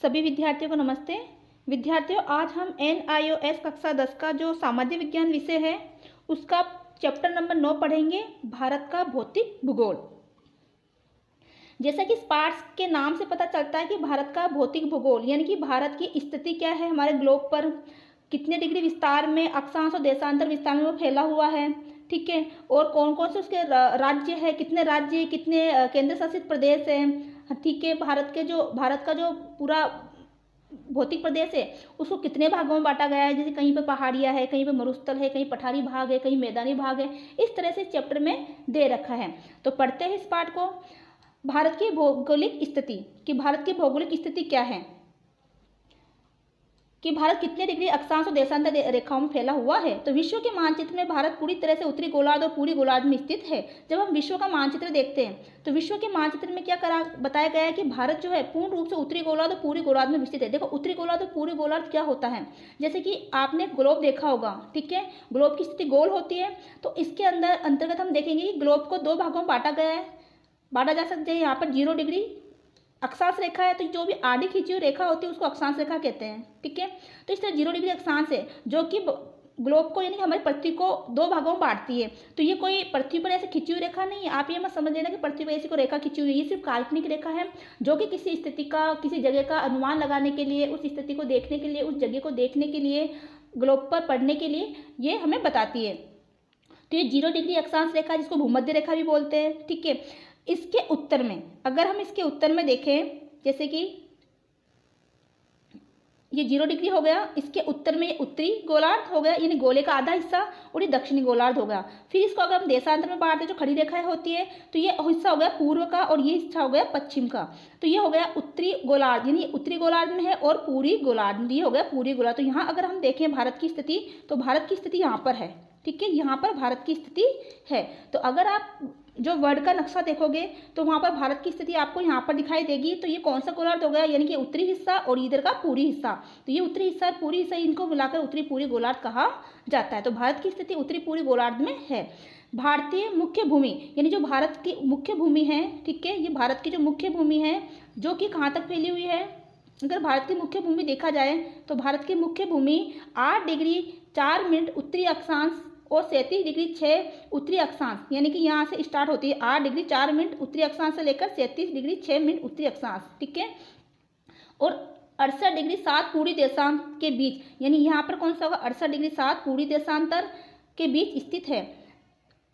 सभी विद्यार्थियों को नमस्ते। विद्यार्थियों, आज हम NIOS कक्षा 10 का जो सामाजिक विज्ञान विषय है उसका चैप्टर नंबर 9 पढ़ेंगे, भारत का भौतिक भूगोल। जैसा कि इस पाठ के नाम से पता चलता है कि भारत का भौतिक भूगोल यानी कि भारत की स्थिति क्या है, हमारे ग्लोब पर कितने डिग्री विस्तार में, अक्षांश और देशांतर विस्तार में वो फैला हुआ है, ठीक है, और कौन कौन से उसके राज्य है, कितने राज्य, कितने केंद्र शासित प्रदेश है, ठीक है। भारत का जो पूरा भौतिक प्रदेश है उसको कितने भागों में बांटा गया है, जैसे कहीं पर पहाड़ियाँ है, कहीं पर मरुस्थल है, कहीं पठारी भाग है, कहीं मैदानी भाग है, इस तरह से चैप्टर में दे रखा है। तो पढ़ते हैं इस पाठ को। भारत की भौगोलिक स्थिति, कि भारत की भौगोलिक स्थिति क्या है, कि भारत कितने डिग्री अक्षांश और देशांतर रेखाओं में फैला हुआ है। तो विश्व के मानचित्र में भारत पूरी तरह से उत्तरी गोलार्ध और पूरी गोलार्ध में स्थित है। जब हम विश्व का मानचित्र देखते हैं तो विश्व के मानचित्र में क्या बताया गया है कि भारत जो है पूर्ण रूप से उत्तरी गोलार्ध और पूरी गोलार्ध में विस्तृत है। देखो, उत्तरी गोलार्ध और पूरी गोलार्ध क्या होता है, जैसे कि आपने ग्लोब देखा होगा, ठीक है, ग्लोब की स्थिति गोल होती है। तो इसके अंतर्गत हम देखेंगे कि ग्लोब को दो भागों में बांटा जा सकता है। यहाँ पर 0 डिग्री अक्षांश रेखा है, तो जो भी आड़ी खींची हुई रेखा होती है उसको अक्षांश रेखा कहते हैं, ठीक है। तो इस तरह 0 डिग्री अक्षांश है जो कि ग्लोब को यानी कि हमारी पृथ्वी को दो भागों में बांटती है। तो ये कोई पृथ्वी पर ऐसे खींची हुई रेखा नहीं है, आप ये मत समझ लेना कि पृथ्वी पर ऐसी कोई रेखा खींची हुई है। ये सिर्फ काल्पनिक रेखा है जो कि किसी स्थिति का, किसी जगह का अनुमान लगाने के लिए, उस स्थिति को देखने के लिए, उस जगह को देखने के लिए, ग्लोब पर पढ़ने के लिए ये हमें बताती है। तो ये 0 डिग्री अक्षांश रेखा जिसको भूमध्य रेखा भी बोलते हैं, ठीक है। इसके उत्तर में, अगर हम इसके उत्तर में देखें, जैसे कि ये 0 डिग्री हो गया, इसके उत्तर में ये उत्तरी गोलार्ध हो गया यानी गोले का आधा हिस्सा, और ये दक्षिणी गोलार्ध हो गया। फिर इसको अगर हम देशांतर में बांटते हैं, जो खड़ी रेखाएं होती है, तो ये हिस्सा हो गया पूर्व का और ये हिस्सा हो गया पश्चिम का। तो ये हो गया उत्तरी गोलार्ध, यानी उत्तरी गोलार्ध में है, और पूरी गोलार्ध, ये हो गया पूरी गोलार्ध। तो यहाँ अगर हम देखें भारत की स्थिति, तो भारत की स्थिति यहाँ पर है, ठीक है, यहाँ पर भारत की स्थिति है। तो अगर आप जो वर्ल्ड का नक्शा देखोगे तो वहाँ पर भारत की स्थिति आपको यहाँ पर दिखाई देगी। तो ये कौन सा गोलार्ध हो गया, यानी कि उत्तरी हिस्सा और इधर का पूरी हिस्सा। तो ये उत्तरी हिस्सा और पूरी हिस्सा, इनको मिलाकर उत्तरी पूरी गोलार्ध कहा जाता है। तो भारत की स्थिति उत्तरी पूरी गोलार्ध में है। भारतीय मुख्य भूमि, यानी जो भारत की मुख्य भूमि है, ठीक है, ये भारत की जो मुख्य भूमि है जो कि कहाँ तक फैली हुई है। अगर भारत की मुख्य भूमि देखा जाए तो भारत की मुख्य भूमि 8 डिग्री 4 मिनट उत्तरी अक्षांश और 37 डिग्री 6 उत्तरी अक्षांश, यानी कि यहाँ से स्टार्ट होती है 8 डिग्री 4 मिनट उत्तरी अक्षांश से लेकर 37 डिग्री 6 मिनट उत्तरी अक्षांश, ठीक है, और 68 डिग्री 7 पूरी देशांत के बीच, यानी यहाँ पर कौन सा होगा, 68 डिग्री 7 पूरी देशांतर के बीच स्थित है।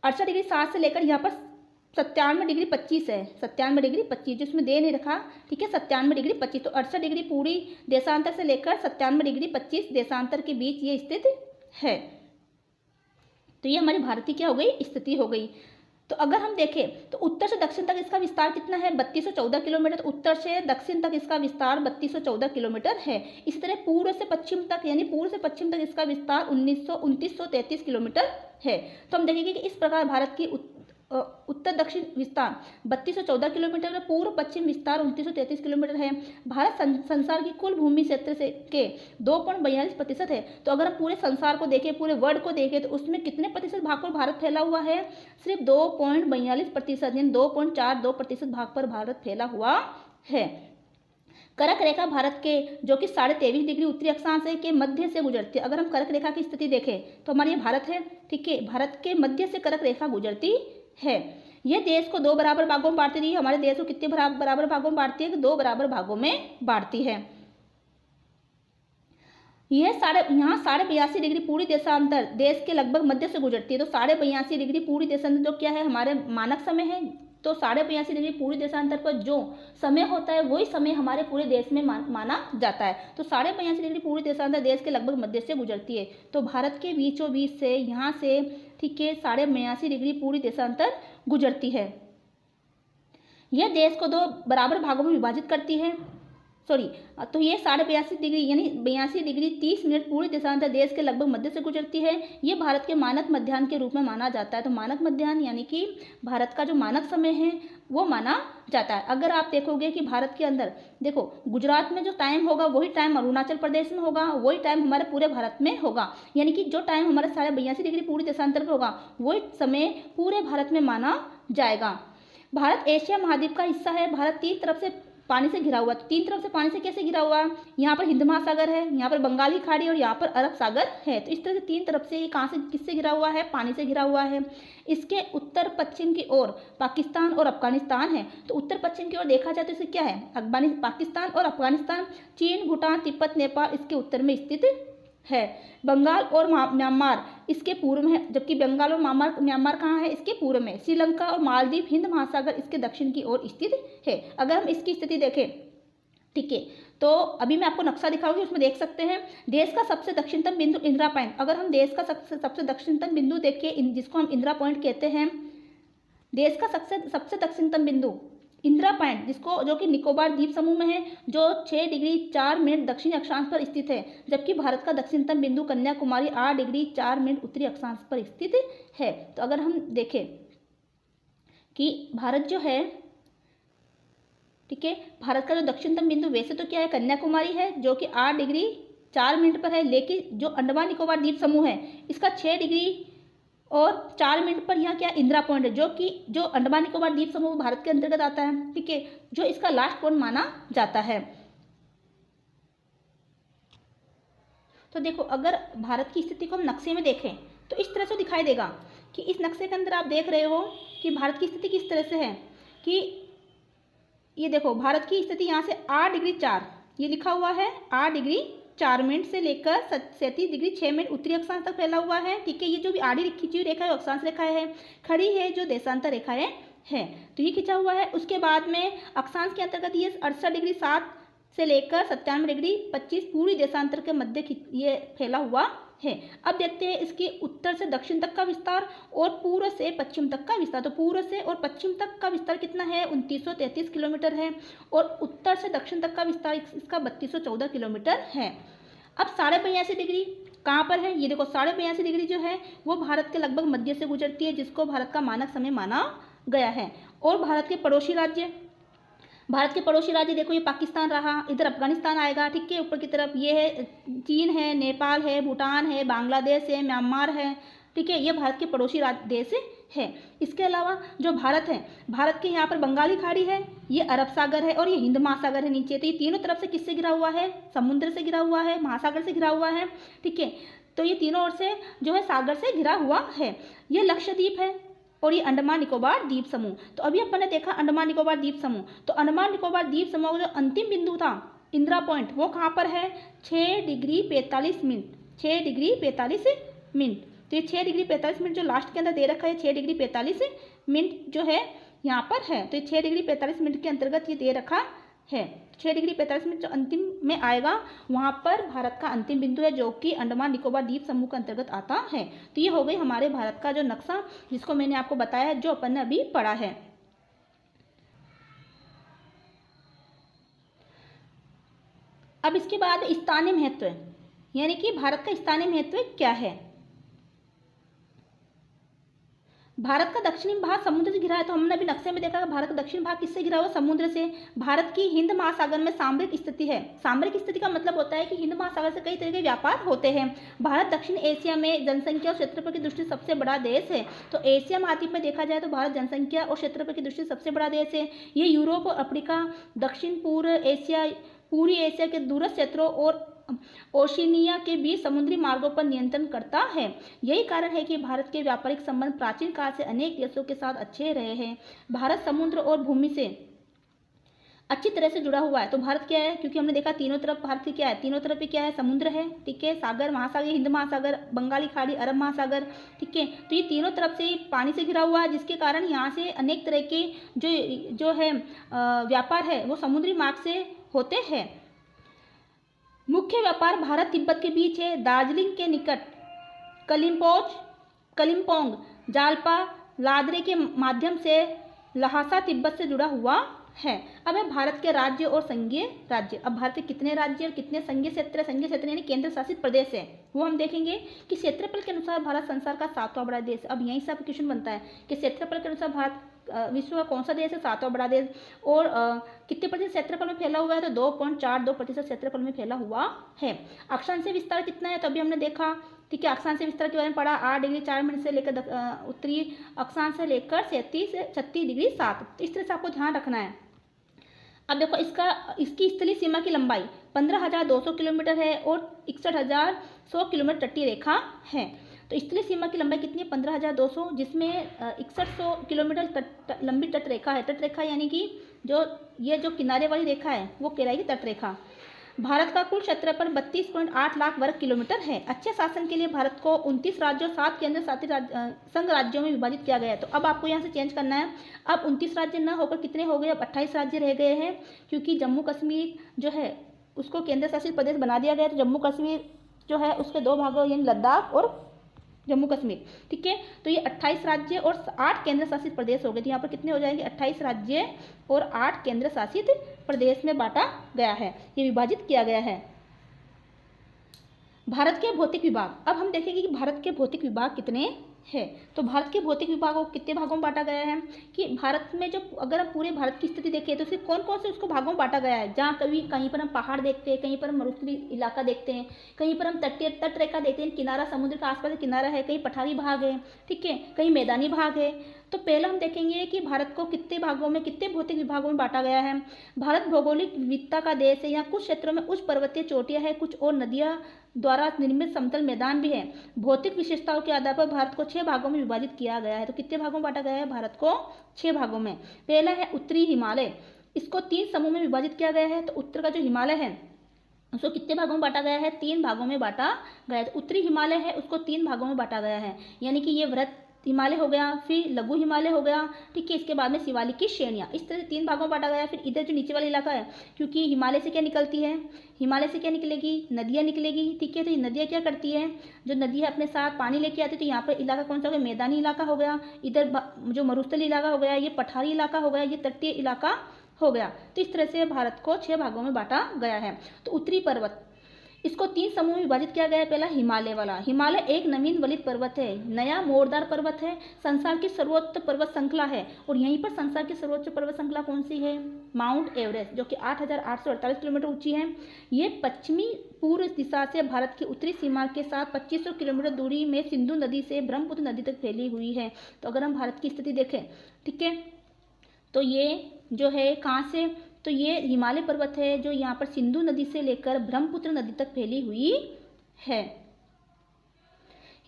68 डिग्री 7 से लेकर यहाँ पर 97 डिग्री 25 है, 97 डिग्री 25 जिसमें दे नहीं रखा, ठीक है, 97 डिग्री 25। तो 68 डिग्री पूरी देशांतर से लेकर 97 डिग्री 25 देशांतर के बीच ये स्थित है। तो ये हमारी भारत की क्या हो गई, स्थिति हो गई। तो अगर हम देखें तो उत्तर से दक्षिण तक इसका विस्तार कितना है, 3214 किलोमीटर। तो उत्तर से दक्षिण तक इसका विस्तार 3214 किलोमीटर है। इसी तरह पूर्व से पश्चिम तक, यानी पूर्व से पश्चिम तक इसका विस्तार 2933 किलोमीटर है। तो हम देखेंगे कि इस प्रकार भारत की उत्तर दक्षिण विस्तार 3214 किलोमीटर है, पूर्व पश्चिम विस्तार 2933 किलोमीटर है। भारत संसार की कुल भूमि क्षेत्र से के 2.42% है। तो अगर हम पूरे संसार को देखें, पूरे वर्ल्ड को देखें, तो उसमें कितने प्रतिशत भाग पर भारत फैला हुआ है, सिर्फ 2.42%, यानी 2.42% भाग पर भारत फैला हुआ है। कर्क रेखा भारत के, जो कि 23.5 डिग्री उत्तरी अक्षांश है, के मध्य से गुजरती है। अगर हम कर्क रेखा की स्थिति देखें तो हमारे ये भारत है, ठीक है, भारत के मध्य से कर्क रेखा गुजरती है। यह देश को 2 बराबर भागों में बांटती है। हमारे देश को कितने बराबर भागों में बांटती है, कि 2 बराबर भागों में बांटती है। यह यहाँ 82.5 डिग्री पूरी देशांतर देश के लगभग मध्य से गुजरती है। तो 82.5 डिग्री पूरी देशांतर जो क्या है, हमारे मानक समय है। तो 82.5 डिग्री पूरी देशांतर पर जो समय होता है वही समय हमारे पूरे देश में माना जाता है। तो 82.5 डिग्री पूरी देशांतर देश के लगभग मध्य से गुजरती है। तो भारत के बीचों बीच से, यहाँ से, ठीक है, 82.5 डिग्री पूरी देशांतर गुजरती है। यह देश को 2 बराबर भागों में विभाजित करती है। तो ये 82.5 डिग्री यानी 82 डिग्री 30 मिनट पूरी देशांतर देश के लगभग मध्य से गुजरती है। ये भारत के मानक मध्याह्न के रूप में माना जाता है। तो मानक मध्याह्न यानी कि भारत का जो मानक समय है वो माना जाता है। अगर आप देखोगे कि भारत के अंदर देखो, गुजरात में जो टाइम होगा वही टाइम अरुणाचल प्रदेश में होगा, वही टाइम हमारे पूरे भारत में होगा, यानी कि जो टाइम हमारे 82.5 डिग्री पूरी देशांतर पर होगा वही समय पूरे भारत में माना जाएगा। भारत एशिया महाद्वीप का हिस्सा है। भारत 3 तरफ से पानी से घिरा हुआ। तो तीन तरफ से पानी से कैसे घिरा हुआ? यहाँ पर हिंद महासागर है, यहाँ पर बंगाली खाड़ी और यहाँ पर अरब सागर है। तो इस तरह से तीन तरफ से ये कहाँ से किससे घिरा हुआ है? पानी से घिरा हुआ है। इसके उत्तर पश्चिम की ओर पाकिस्तान और अफगानिस्तान है। तो उत्तर पश्चिम की ओर देखा जाए तो इसे क्या है? पाकिस्तान और अफगानिस्तान, चीन, भूटान, तिब्बत, नेपाल इसके उत्तर में स्थित है। बंगाल और म्यांमार इसके पूर्व में है, जबकि बंगाल और म्यांमार कहाँ है? इसके पूर्व में। श्रीलंका और मालदीव हिंद महासागर इसके दक्षिण की ओर स्थित है। अगर हम इसकी स्थिति देखें, ठीक है, तो अभी मैं आपको नक्शा दिखाऊंगी, उसमें देख सकते हैं देश का सबसे दक्षिणतम बिंदु इंदिरा पॉइंट। अगर हम देश का सबसे दक्षिणतम बिंदु देखिए, जिसको हम इंदिरा पॉइंट कहते हैं, देश का सबसे दक्षिणतम बिंदु इंदिरा पॉइंट, जो कि निकोबार द्वीप समूह में है, जो 6 डिग्री 4 मिनट दक्षिणी अक्षांश पर स्थित है। जबकि भारत का दक्षिणतम बिंदु कन्याकुमारी 8 डिग्री 4 मिनट उत्तरी अक्षांश पर स्थित है। तो अगर हम देखें कि भारत जो है, ठीक है, भारत का जो दक्षिणतम बिंदु वैसे तो क्या है? कन्याकुमारी है, जो कि 8 डिग्री 4 मिनट पर है। लेकिन जो अंडमान निकोबार द्वीप समूह है, इसका 6 डिग्री और 4 मिनट पर यहाँ क्या इंदिरा पॉइंट है, जो अंडमान निकोबार द्वीप समूह भारत के अंतर्गत आता है, ठीक है, जो इसका लास्ट पॉइंट माना जाता है। तो देखो, अगर भारत की स्थिति को हम नक्शे में देखें तो इस तरह से दिखाई देगा कि इस नक्शे के अंदर आप देख रहे हो कि भारत की स्थिति किस तरह से है कि ये देखो, भारत की स्थिति यहाँ से 8 डिग्री 4 ये लिखा हुआ है, 8 डिग्री 4 मिनट से लेकर 37 डिग्री 6 मिनट उत्तरी अक्षांश तक फैला हुआ है, ठीक है। ये जो भी आड़ी खींची हुई रेखा है अक्षांश रेखा है, खड़ी है जो देशांतर रेखाएं है, तो ये खींचा हुआ है। उसके बाद में अक्षांश के अंतर्गत ये 68 डिग्री 7 से लेकर 97 डिग्री 25 पूरी देशांतर के मध्य ये फैला हुआ है। अब देखते हैं इसके उत्तर से दक्षिण तक का विस्तार और पूर्व से पश्चिम तक का विस्तार। तो पूर्व से और पश्चिम तक का विस्तार कितना है? 2933 किलोमीटर है। और उत्तर से दक्षिण तक का विस्तार इसका 3214 किलोमीटर है। अब 82.5 डिग्री कहाँ पर है? ये देखो, 82.5 डिग्री जो है वो भारत के लगभग मध्य से गुजरती है, जिसको भारत का मानक समय माना गया है। और भारत के पड़ोसी राज्य देखो, ये पाकिस्तान रहा, इधर अफगानिस्तान आएगा, ठीक है, ऊपर की तरफ ये है चीन है, नेपाल है, भूटान है, बांग्लादेश है, म्यांमार है, ठीक है, ये भारत के पड़ोसी देश है। इसके अलावा जो भारत है, भारत के यहाँ पर बंगाली खाड़ी है, ये अरब सागर है और ये हिंद महासागर है नीचे। तो ये तीनों तरफ से किससे घिरा हुआ है? समुद्र से घिरा हुआ है, महासागर से घिरा हुआ है, ठीक है। तो ये तीनों ओर से जो है सागर से घिरा हुआ है। ये लक्षद्वीप है और ये अंडमान निकोबार द्वीप समूह। तो अभी अपन ने देखा अंडमान निकोबार द्वीप समूह। तो अंडमान निकोबार द्वीप समूह का जो अंतिम बिंदु था इंदिरा पॉइंट, वो कहाँ पर है? 6 डिग्री 45 मिनट, 6 डिग्री 45 मिनट। तो ये 6 डिग्री 45 मिनट जो लास्ट के अंदर दे रखा है, 6 डिग्री 45 मिनट जो है यहाँ पर है। तो ये 6 डिग्री 45 मिनट के अंतर्गत ये दे रखा है। 6 डिग्री 45 मिनट जो अंतिम में आएगा वहाँ पर भारत का अंतिम बिंदु है, जो कि अंडमान निकोबार द्वीप समूह के अंतर्गत आता है। तो ये हो गई हमारे भारत का जो नक्शा, जिसको मैंने आपको बताया है, जो अपन ने अभी पढ़ा है। अब इसके बाद स्थानीय महत्व, यानी कि भारत का स्थानीय महत्व क्या है। भारत का दक्षिणी भाग समुद्र से घिरा है। तो हमने अभी नक्शे में देखा कि भारत का दक्षिण भाग किससे घिरा हुआ? समुद्र से। भारत की हिंद महासागर में सामरिक स्थिति है। सामरिक स्थिति का मतलब होता है कि हिंद महासागर से कई तरह के व्यापार होते हैं। भारत दक्षिण एशिया में जनसंख्या और क्षेत्रफल की दृष्टि से सबसे बड़ा देश है। तो एशिया महाद्वीप में देखा जाए तो भारत जनसंख्या और क्षेत्रफल की दृष्टि से सबसे बड़ा देश है। ये यूरोप और अफ्रीका, दक्षिण पूर्व एशिया, पूर्वी एशिया के दूरस्थ क्षेत्रों और ओशिनिया के बीच समुद्री मार्गों पर नियंत्रण करता है। यही कारण है कि भारत के व्यापारिक संबंध प्राचीन काल से अनेक देशों के साथ अच्छे रहे हैं। भारत समुद्र और भूमि से अच्छी तरह से जुड़ा हुआ है। तो भारत क्या है? क्योंकि हमने देखा तीनों तरफ भारत की क्या है, तीनों तरफ भी क्या है? समुद्र है, ठीक है, सागर, महासागर, हिंद महासागर, बंगाली खाड़ी, अरब महासागर, ठीक है। तो ये तीनों तरफ से पानी से घिरा हुआ है, जिसके कारण यहाँ से अनेक तरह के जो है व्यापार है वो समुद्री मार्ग से होते हैं। मुख्य व्यापार भारत तिब्बत के बीच है। दार्जिलिंग के निकट कलिम्पोंग, जालपा, लादरे के माध्यम से लहासा तिब्बत से जुड़ा हुआ है। अब है भारत के राज्य और संघीय राज्य। अब भारत के कितने राज्य और कितने संघीय क्षेत्र यानी केंद्र शासित प्रदेश है, वो हम देखेंगे कि क्षेत्रफल के अनुसार भारत संसार का 7वां बड़ा देश। अब यहीं से आप क्वेश्चन बनता है कि क्षेत्रफल के अनुसार भारत विश्व का कौन सा देश है? 7वां बड़ा देश। और कितने प्रतिशत क्षेत्रफल में फैला हुआ है? तो 2.42% क्षेत्रफल में फैला हुआ है। अक्षांशीय विस्तार कितना है? तो अभी हमने देखा, ठीक है, अक्षांशीय विस्तार के बारे में पढ़ा। 8 डिग्री 4 मिनट से लेकर उत्तरी अक्षांश से लेकर 36 डिग्री 7। तो इस तरह से आपको ध्यान रखना है। अब देखो इसकी स्थलीय सीमा की लंबाई 15,200 किलोमीटर है और 61,100 किलोमीटर तटीय रेखा है। तो स्थलीय सीमा की लंबाई कितनी है? 15,200, जिसमें 6100 किलोमीटर लंबी तट रेखा है। तट रेखा यानी कि जो किनारे वाली रेखा है वो कहलाएगी तट रेखा। भारत का कुल क्षेत्रफल 32.8 लाख वर्ग किलोमीटर है। अच्छे शासन के लिए भारत को 29 राज्यों 7 केंद्र शासित संघ राज्यों में विभाजित किया गया है। तो अब आपको यहाँ से चेंज करना है। अब 29 राज्य न होकर कितने हो गए? अब 28 राज्य रह गए हैं, क्योंकि जम्मू कश्मीर जो है उसको केंद्र शासित प्रदेश बना दिया गया है। तो जम्मू कश्मीर जो है उसके 2 भागों यानी लद्दाख और जम्मू कश्मीर, ठीक है। तो ये 28 राज्य और 8 केंद्र शासित प्रदेश हो गए। तो यहाँ पर कितने हो जाएंगे? 28 राज्य और 8 केंद्र शासित प्रदेश में बांटा गया है, ये विभाजित किया गया है। भारत के भौतिक विभाग, अब हम देखेंगे कि भारत के भौतिक विभाग कितने है। तो भारत के भौतिक विभाग को कितने भागों में बांटा गया है कि भारत में जो अगर हम पूरे भारत की स्थिति देखें तो सिर्फ कौन कौन से उसको भागों में बांटा गया है, जहाँ कहीं पर हम पहाड़ देखते हैं, कहीं पर हम मरुस्थलीय इलाका देखते हैं, कहीं पर हम तट रेखा देखते हैं, किनारा समुद्र का आसपास किनारा है, कहीं पठारी भाग है, ठीक है, कहीं मैदानी भाग है। तो पहला हम देखेंगे कि भारत को कितने भागों में, कितने भौतिक विभागों में बांटा गया है। भारत भौगोलिक विविधता का देश है। यहाँ कुछ क्षेत्रों में उच्च पर्वतीय चोटियाँ हैं, कुछ और नदियाँ द्वारा निर्मित समतल मैदान भी है। भौतिक विशेषताओं के आधार पर भारत को 6 भागों में विभाजित किया गया है। तो कितने भागों में बांटा गया है? भारत को 6 भागों में। पहला है उत्तरी हिमालय, इसको 3 समूह में विभाजित किया गया है। तो उत्तर का जो हिमालय है उसको कितने भागों में बांटा गया है? 3 भागों में बांटा गया है। तो उत्तरी हिमालय है उसको 3 भागों में बांटा गया है, यानी कि ये वृहत हिमालय हो गया, फिर लघु हिमालय हो गया, ठीक है। इसके बाद में शिवालिक की श्रेणियाँ, इस तरह से 3 भागों में बांटा गया है। फिर इधर जो नीचे वाला इलाका है, क्योंकि हिमालय से क्या निकलती है? हिमालय से क्या निकलेगी? नदियाँ निकलेगी, ठीक है। तो ये नदियाँ क्या करती है? जो नदी है अपने साथ पानी लेके आती है। तो यहाँ पर इलाका कौन सा हो गया? मैदानी इलाका हो गया। इधर जो मरुस्थलीय इलाका हो गया, ये पठारी इलाका हो गया, ये तटीय इलाका हो गया। तो इस तरह से भारत को 6 भागों में बांटा गया है। तो उत्तरी पर्वत, इसको 3 समूह में विभाजित किया गया है। पहला हिमालय वाला, हिमालय एक नवीन वलित पर्वत है, नया मोरदार पर्वत है, संसार की सर्वोच्च पर्वत श्रृंखला है। और यहीं पर संसार की सर्वोच्च पर्वत श्रृंखला कौन सी है? माउंट एवरेस्ट, जो कि 8,848 किलोमीटर ऊंची है। ये पश्चिमी पूर्व दिशा से भारत की उत्तरी सीमा के साथ 2500 किलोमीटर दूरी में सिंधु नदी से ब्रह्मपुत्र नदी तक फैली हुई है। तो अगर हम भारत की स्थिति देखें, ठीक है, तो ये जो है कहाँ से? तो ये हिमालय पर्वत है जो यहाँ पर सिंधु नदी से लेकर ब्रह्मपुत्र नदी तक फैली हुई है।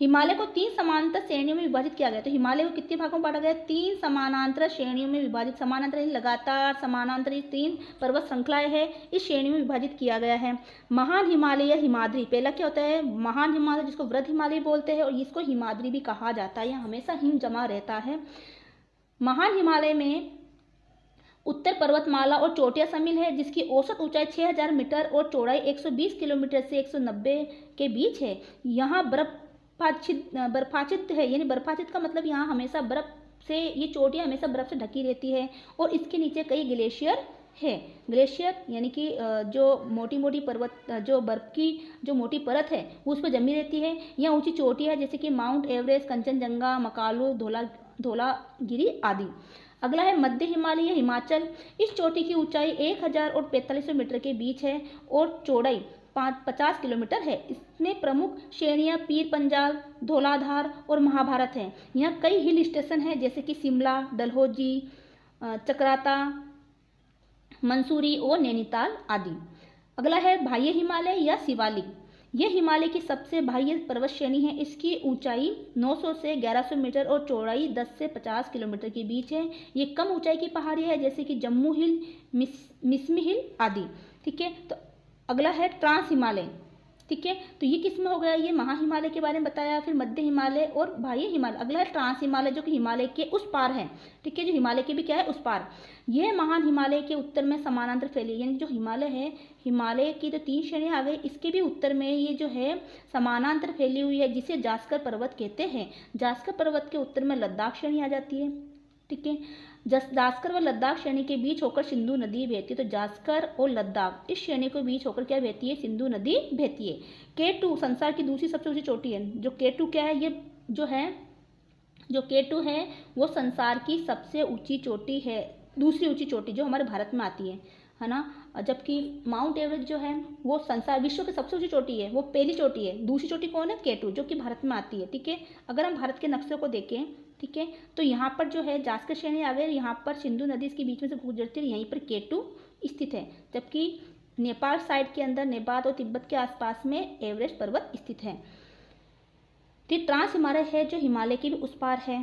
हिमालय को 3 समानांतर श्रेणियों में विभाजित किया गया। तो हिमालय को कितने भागों में बांटा गया? 3 समानांतर श्रेणियों में विभाजित। समानांतर लगातार समानांतर, ये 3 पर्वत श्रृंखलाएं हैं, इस श्रेणी में विभाजित किया गया है। महान हिमालय या हिमाद्री, पहला क्या होता है? महान हिमालय, जिसको वृहद हिमालय बोलते हैं, और इसको हिमाद्री भी कहा जाता है। यहाँ हमेशा हिम जमा रहता है। महान हिमालय में उत्तर पर्वतमाला और चोटियां शामिल है, जिसकी औसत ऊंचाई 6000 मीटर और चौड़ाई 120 किलोमीटर से 190 के बीच है। यहाँ बर्फाच्छिद है, यानी बर्फाच्छिद का मतलब यहाँ हमेशा बर्फ से, ये चोटियाँ हमेशा बर्फ से ढकी रहती है। और इसके नीचे कई ग्लेशियर है। ग्लेशियर यानी कि जो मोटी मोटी पर्वत, जो बर्फ की जो मोटी परत है वो उस पर जमी रहती है। यहाँ ऊंची चोटियाँ है जैसे कि माउंट एवरेस्ट, कंचनजंगा, मकालू, धौलागिरी आदि। अगला है मध्य हिमालय या हिमाचल। इस चोटी की ऊंचाई 1000 और 4500 मीटर के बीच है और चौड़ाई 50 किलोमीटर है। इसमें प्रमुख श्रेणियाँ पीर पंजाल, धौलाधार और महाभारत हैं। यहाँ कई हिल स्टेशन हैं जैसे कि शिमला, डलहौजी, चक्राता, मंसूरी और नैनीताल आदि। अगला है बाह्य हिमालय या शिवालिक। यह हिमालय की सबसे बाह्य पर्वत श्रेणी है। इसकी ऊंचाई 900 से 1100 मीटर और चौड़ाई 10 से 50 किलोमीटर के बीच है। ये कम ऊंचाई की पहाड़ी है जैसे कि जम्मू हिल, मिसमी हिल आदि, ठीक है। तो अगला है ट्रांस हिमालय, ठीक है। तो ये किस में हो गया? ये महा हिमालय के बारे में बताया, फिर मध्य हिमालय और बाह्य हिमालय। अगला है ट्रांस हिमालय, जो कि हिमालय के उस पार है, ठीक है, जो हिमालय के भी क्या है? उस पार। यह महान हिमालय के उत्तर में समानांतर फैली, यानी जो हिमालय है, हिमालय की जो 3 श्रेणियाँ आ गई, इसके भी उत्तर में ये जो है समानांतर फैली हुई है, जिसे जास्कर पर्वत कहते हैं। जास्कर पर्वत के उत्तर में लद्दाख श्रेणी आ जाती है, ठीक है। जास्कर व लद्दाख श्रेणी के बीच होकर सिंधु नदी बहती है। तो जास्कर और लद्दाख इस श्रेणी के बीच होकर क्या बहती है? सिंधु नदी बहती है। K2 संसार की दूसरी सबसे ऊंची चोटी है। जो K2 क्या है? ये जो K2 है वो संसार की सबसे ऊंची चोटी है, दूसरी ऊंची चोटी जो हमारे भारत में आती है ना। जबकि माउंट एवरेस्ट जो है वो संसार विश्व की सबसे ऊंची चोटी है, वो पहली चोटी है। दूसरी चोटी कौन है? K2, जो कि भारत में आती है, ठीक है। अगर हम भारत के नक्शे को देखें, ठीक है, तो यहाँ पर जो है जास्कर श्रेणी आ गई, यहाँ पर सिंधु नदी इसके बीच में से गुजरती है, यहीं पर K2 स्थित है, जबकि नेपाल साइड के अंदर नेपाल और तिब्बत के आसपास में एवरेस्ट पर्वत स्थित है। तो ट्रांस हिमालय है जो हिमालय के भी उस पार है।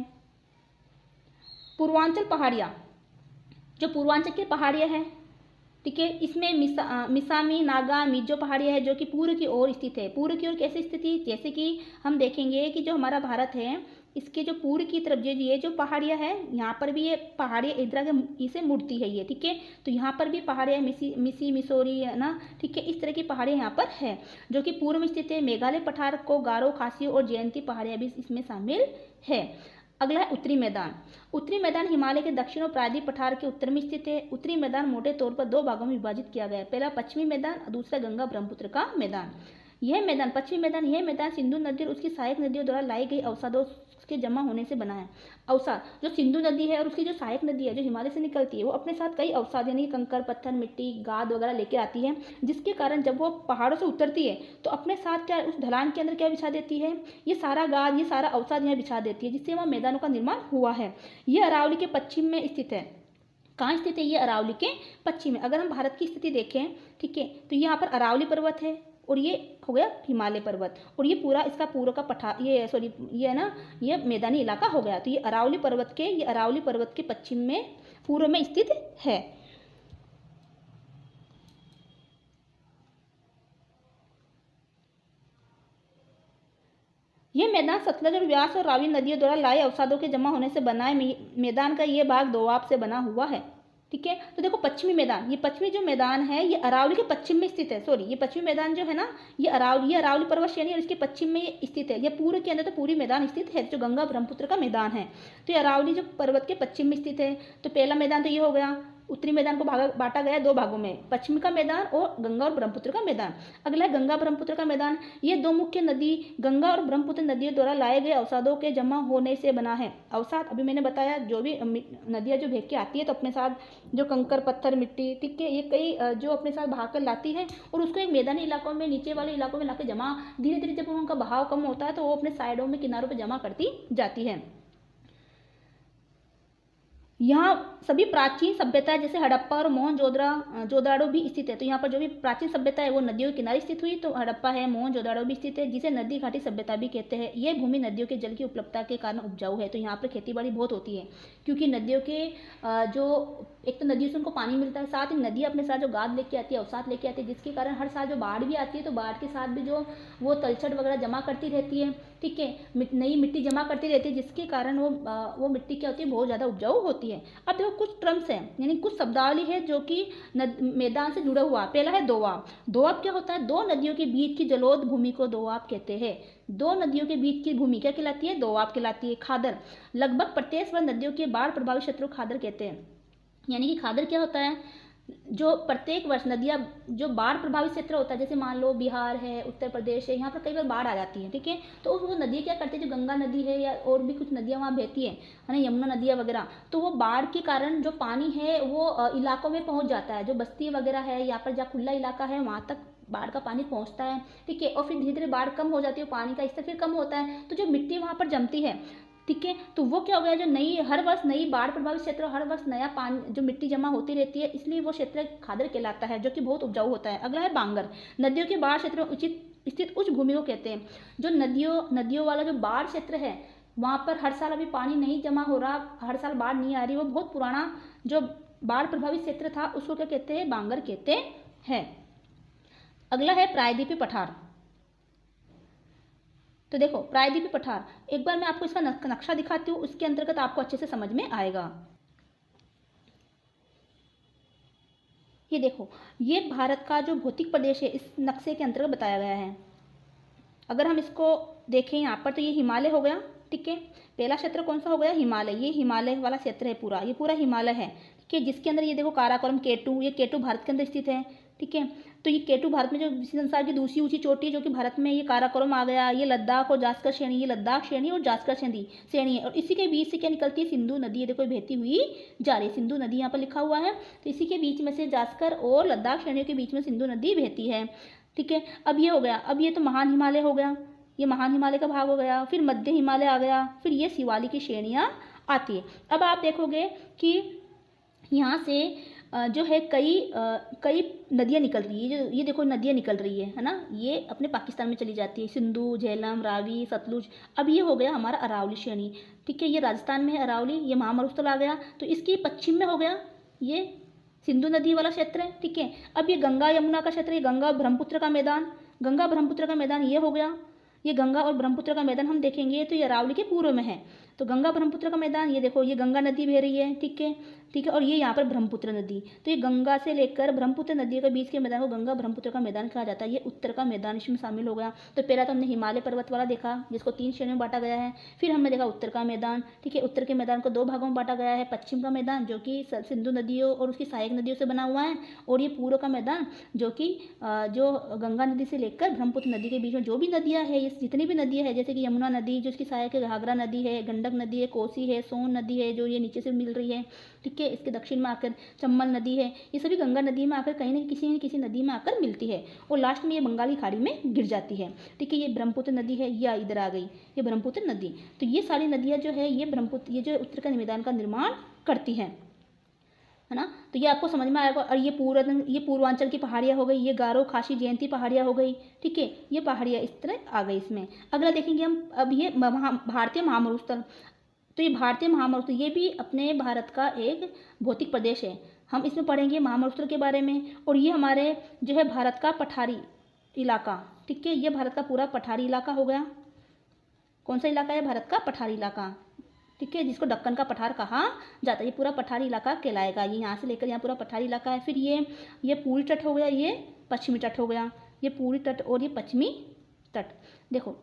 पूर्वांचल पहाड़ियाँ, जो पूर्वांचल की पहाड़ियाँ हैं, ठीक है, इसमें मिसामी, नागा, मिजो पहाड़ियाँ है जो कि पूर्व की ओर स्थित है। पूर्व की ओर कैसे स्थिति, जैसे कि हम देखेंगे कि जो हमारा भारत है इसके जो पूर्व की तरफ ये जो पहाड़ियाँ हैं, यहाँ पर भी ये पहाड़ियाँ इस तरह के इसे मुड़ती है ये, ठीक है। तो यहाँ पर भी पहाड़ियाँ मिसोरी है ना, ठीक है, इस तरह की पहाड़ियाँ यहाँ पर है जो कि पूर्व में स्थित है। मेघालय पठार को गारो, खासी और जयंती पहाड़ियाँ भी इसमें शामिल है। अगला है उत्तरी मैदान। उत्तरी मैदान हिमालय के दक्षिण और प्रायद्वीप पठार के उत्तर में स्थित है। उत्तरी मैदान मोटे तौर पर 2 भागों में विभाजित किया गया है। पहला पश्चिमी मैदान और दूसरा गंगा ब्रह्मपुत्र का मैदान। यह मैदान, पश्चिमी मैदान, यह मैदान सिंधु नदी और उसकी सहायक नदियों द्वारा लाई गई अवसादों के जमा होने से बना है। अवसाद, जो सिंधु नदी है और उसकी जो सहायक नदी है जो हिमालय से निकलती है, वो अपने साथ कई अवसाद यानी कंकर, पत्थर, मिट्टी, गाद वगैरह लेके आती है, जिसके कारण जब वो पहाड़ों से उतरती है तो अपने साथ क्या उस ढलान के अंदर क्या बिछा देती है, ये सारा गाद, ये सारा अवसाद यहाँ बिछा देती है, जिससे वहाँ मैदानों का निर्माण हुआ है। ये अरावली के पश्चिम में स्थित है। कहाँ स्थित है ये? अरावली के पश्चिम में। अगर हम भारत की स्थिति देखें, ठीक है, तो यहाँ पर अरावली पर्वत है और ये हो गया हिमालय पर्वत, और ये पूरा इसका पूरा का पठार, ये सॉरी ये है ना, ये मैदानी इलाका हो गया। तो ये अरावली पर्वत के पश्चिम में, पूर्व में स्थित है। यह मैदान सतलज और व्यास और रावी नदियों द्वारा लाए अवसादों के जमा होने से बना है। मैदान का ये भाग दोआब से बना हुआ है, ठीक है। तो देखो पश्चिमी मैदान, ये पश्चिमी जो मैदान है ये अरावली के पश्चिम में स्थित है। सॉरी, ये पश्चिमी मैदान जो है ना, ये अरावली पर्वत श्रेणी और इसके पश्चिम में ये स्थित है। ये पूर्व के अंदर तो पूरी मैदान स्थित है जो गंगा ब्रह्मपुत्र का मैदान है। तो ये अरावली जो पर्वत के पश्चिम में स्थित है। तो पहला मैदान तो ये हो गया। उत्तरी मैदान को बांटा गया 2 भागों में, पश्चिम का मैदान और गंगा और ब्रह्मपुत्र का मैदान। अगला है गंगा ब्रह्मपुत्र का मैदान। ये 2 मुख्य नदी गंगा और ब्रह्मपुत्र नदियों द्वारा लाए गए अवसादों के जमा होने से बना है। अवसाद अभी मैंने बताया, जो भी नदियाँ जो भेग के आती है तो अपने साथ जो कंकर, पत्थर, मिट्टी, ठीक है, ये कई जो अपने साथ भाग कर लाती है और उसको एक मैदानी इलाकों में, नीचे वाले इलाकों में लाकर जमा, धीरे धीरे जब उनका बहाव कम होता है तो वो अपने साइडों में, किनारों पर जमा करती जाती है। यहाँ सभी प्राचीन सभ्यता जैसे हड़प्पा और मोहनजोदड़ो भी स्थित है। तो यहाँ पर जो भी प्राचीन सभ्यता है वो नदियों के किनारे स्थित हुई। तो हड़प्पा है, मोहनजोदड़ो भी स्थित है, जिसे नदी घाटी सभ्यता भी कहते हैं। यह भूमि नदियों के जल की उपलब्धता के कारण उपजाऊ है। तो यहाँ पर खेती बाड़ी बहुत होती है, क्योंकि नदियों के जो एक तो नदियों से उनको पानी मिलता है, साथ ही नदी अपने साथ जो गाद लेके आती है, अवसाद लेके आती है, जिसके कारण हर साल जो बाढ़ भी आती है तो बाढ़ के साथ भी जो वो तलछट वगैरह जमा करती रहती है, ठीक है, नई मिट्टी जमा करती रहती है, जिसके कारण वो मिट्टी क्या होती है, बहुत ज़्यादा उपजाऊ होती है। अब देखो कुछ टर्म्स हैं, यानी कुछ शब्दावली है जो कि मैदान से जुड़ा हुआ। पहला है दोआब। दोआब क्या होता है? 2 नदियों के बीच की जलोढ़ भूमि को दोआब कहते हैं। 2 नदियों के बीच की भूमि क्या कहलाती है? दोआब कहलाती है। खादर, लगभग प्रत्येक वर्ष नदियों के बाढ़ प्रभावित क्षेत्रों को खादर कहते हैं। यानी कि खादर क्या होता है? जो प्रत्येक वर्ष नदियाँ जो बाढ़ प्रभावित क्षेत्र होता है, जैसे मान लो बिहार है, उत्तर प्रदेश है, यहाँ पर कई बार बाढ़ आ जाती है, ठीक है, तो वो नदी क्या करती है, जो गंगा नदी है या और भी कुछ नदियाँ वहाँ बहती है ना, यमुना नदियाँ वगैरह, तो वो बाढ़ के कारण जो पानी है वो इलाकों में पहुँच जाता है, जो बस्ती वगैरह है, यहाँ पर जहाँ खुला इलाका है वहाँ तक बाढ़ का पानी पहुँचता है, ठीक है, और फिर धीरे धीरे बाढ़ कम हो जाती है, पानी का स्तर फिर कम होता है, तो जो मिट्टी वहाँ पर जमती है, ठीक है, तो वो क्या हो गया, जो नई हर वर्ष नई बाढ़ प्रभावित क्षेत्र, हर वर्ष नया पानी जो मिट्टी जमा होती रहती है, इसलिए वो क्षेत्र खादर कहलाता है, जो कि बहुत उपजाऊ होता है। अगला है बांगर। नदियों के बाढ़ क्षेत्र में उचित स्थित उच्च भूमि को कहते हैं। जो नदियों वाला जो बाढ़ क्षेत्र है वहाँ पर हर साल अभी पानी नहीं जमा हो रहा, हर साल बाढ़ नहीं आ रही, वो बहुत पुराना जो बाढ़ प्रभावित क्षेत्र था उसको क्या कहते हैं? बांगर कहते हैं। अगला है प्रायद्वीपीय पठार। तो देखो प्रायद्वीपीय पठार, एक बार मैं आपको इसका नक्शा दिखाती हूँ, उसके अंतर्गत आपको अच्छे से समझ में आएगा। ये देखो, ये भारत का जो भौतिक प्रदेश है इस नक्शे के अंतर्गत बताया गया है। अगर हम इसको देखें यहाँ पर तो ये हिमालय हो गया, ठीक है, पहला क्षेत्र कौन सा हो गया? हिमालय। ये हिमालय वाला क्षेत्र है पूरा, ये पूरा हिमालय है, ठीक है, जिसके अंदर ये देखो काराकोरम केटू, ये केटू भारत के अंदर स्थित है, ठीक है, तो ये केटू भारत में जो संसार की दूसरी ऊंची चोटी है जो कि भारत में, ये काराकोरम आ गया। ये लद्दाख और जास्कर श्रेणी, ये लद्दाख श्रेणी और जास्कर श्रेणी है, और इसी के बीच से क्या निकलती है? सिंधु नदी, ये देखो बहती हुई जा रही है, सिंधु नदी यहाँ पर लिखा हुआ है, तो इसी के बीच में से जास्कर और लद्दाख श्रेणियों के बीच में सिंधु नदी बहती है, ठीक है। अब ये हो गया, अब ये तो महान हिमालय हो गया, ये महान हिमालय का भाग हो गया, फिर मध्य हिमालय आ गया, फिर ये शिवालिक की श्रेणियाँ आती है। अब आप देखोगे कि यहाँ से जो है कई नदियाँ निकल रही है, जो ये देखो नदियाँ निकल रही है ना, ये अपने पाकिस्तान में चली जाती है, सिंधु, झेलम, रावी, सतलुज। अब ये हो गया हमारा अरावली श्रेणी, ठीक है, ये राजस्थान में है अरावली, ये महामरुस्थल आ गया, तो इसकी पश्चिम में हो गया ये सिंधु नदी वाला क्षेत्र है, ठीक है। अब ये गंगा यमुना का क्षेत्र, ये गंगा और ब्रह्मपुत्र का मैदान, गंगा ब्रह्मपुत्र का मैदान ये हो गया, ये गंगा और ब्रह्मपुत्र का मैदान हम देखेंगे तो ये अरावली के पूर्व में है, तो गंगा ब्रह्मपुत्र का मैदान, ये देखो ये गंगा नदी बह रही है, ठीक है, ठीक है, और ये यहाँ पर ब्रह्मपुत्र नदी, तो ये गंगा से लेकर ब्रह्मपुत्र नदी के बीच के मैदान को गंगा ब्रह्मपुत्र का मैदान कहा जाता है, ये उत्तर का मैदान इसमें शामिल हो गया। तो पहला तो हमने हिमालय पर्वत वाला देखा जिसको 3 श्रेणियों में बांटा गया है, फिर हमने देखा उत्तर का मैदान, ठीक है, उत्तर के मैदान को 2 भागों में बांटा गया है, पश्चिम का मैदान जो कि सिंधु नदियों और उसकी सहायक नदियों से बना हुआ है, और ये पूर्व का मैदान जो कि जो गंगा नदी से लेकर ब्रह्मपुत्र नदी के बीच में जो भी नदियाँ है, ये जितनी भी नदियाँ है, जैसे कि यमुना नदी जो इसकी सहायक है, घाघरा नदी है, गंडक नदी है, कोसी है, सोन नदी है जो ये नीचे से मिल रही है, ठीक है, इसके दक्षिण में आकर चंबल नदी है, ये सभी गंगा नदी में आकर कहीं न किसी नदी में आकर मिलती है, और लास्ट में ये बंगाली खाड़ी में गिर जाती है, ठीक है। ये ब्रह्मपुत्र नदी है, ये इधर आ गई, ये ब्रह्मपुत्र नदी, तो ये सारी नदियाँ जो है ये ब्रह्मपुत्र, ये जो उत्तर का मैदान का निर्माण करती हैं, है ना। तो ये आपको समझ में आएगा। और ये पूर्वांचल की पहाड़ियाँ हो गई, ये गारो खासी जयंती पहाड़ियाँ हो गई, ठीक है, ये पहाड़ियाँ इस तरह आ गई इसमें। अगला देखेंगे हम, अब ये भारतीय महामरुस्थल, तो ये भारतीय महामरुस्थल ये भी अपने भारत का एक भौतिक प्रदेश है, हम इसमें पढ़ेंगे महामरुस्थल के बारे में। और ये हमारे जो है भारत का पठारी इलाका, ठीक है, ये भारत का पूरा पठारी इलाका हो गया। कौन सा इलाका है? भारत का पठारी इलाका, ठीक है, जिसको दक्कन का पठार कहा जाता है, ये पूरा पठारी इलाका कहलाएगा। ये यहाँ से लेकर यहाँ पूरा पठारी इलाका है। फिर ये पूर्वी तट हो गया, ये पश्चिमी तट हो गया, ये पूर्वी तट और ये पश्चिमी तट। देखो